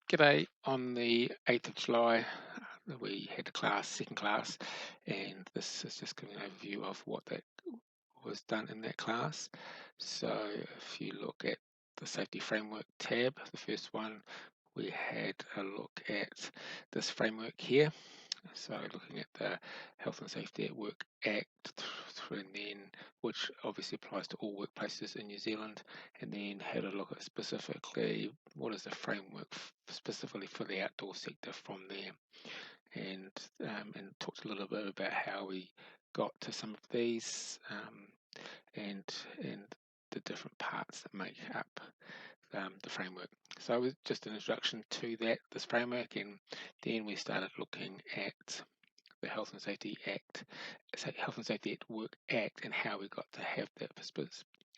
G'day. On the 8th of July, we had a class, second class, and this is just giving an overview of what that was done in that class. So if you look at the safety framework tab, the first one, we had a look at this framework here. So looking at the Health and Safety at Work Act, and then which obviously applies to all workplaces in New Zealand, and then had a look at specifically what is the framework specifically for the outdoor sector from there, and talked a little bit about how we got to some of these, and the different parts that make up the framework. So it was just an introduction to this framework, and then we started looking at the Health and Safety Act, Health and Safety at Work Act, and how we got to have that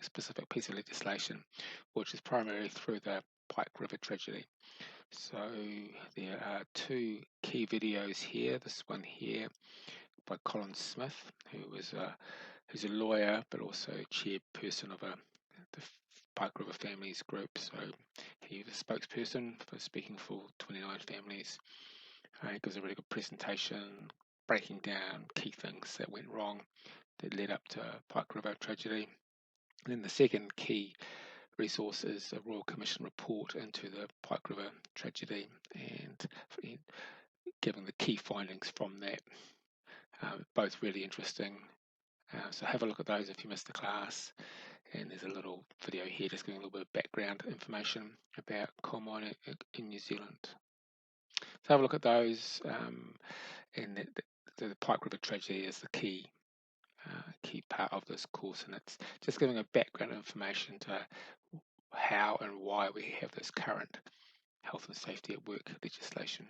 specific piece of legislation, which is primarily through the Pike River tragedy. So there are two key videos here. This one here by Colin Smith, who's a lawyer but also chairperson of the Pike River Families Group. So he was a spokesperson for speaking for 29 families. He gives a really good presentation, breaking down key things that went wrong that led up to Pike River tragedy. And then the second key resource is a Royal Commission report into the Pike River tragedy and giving the key findings from that. Both really interesting. So have a look at those if you missed the class. And there's a little video here just giving a little bit of background information about coal mining in New Zealand. So have a look at those. And the Pike River tragedy is the key part of this course, and it's just giving a background information to how and why we have this current health and safety at work legislation.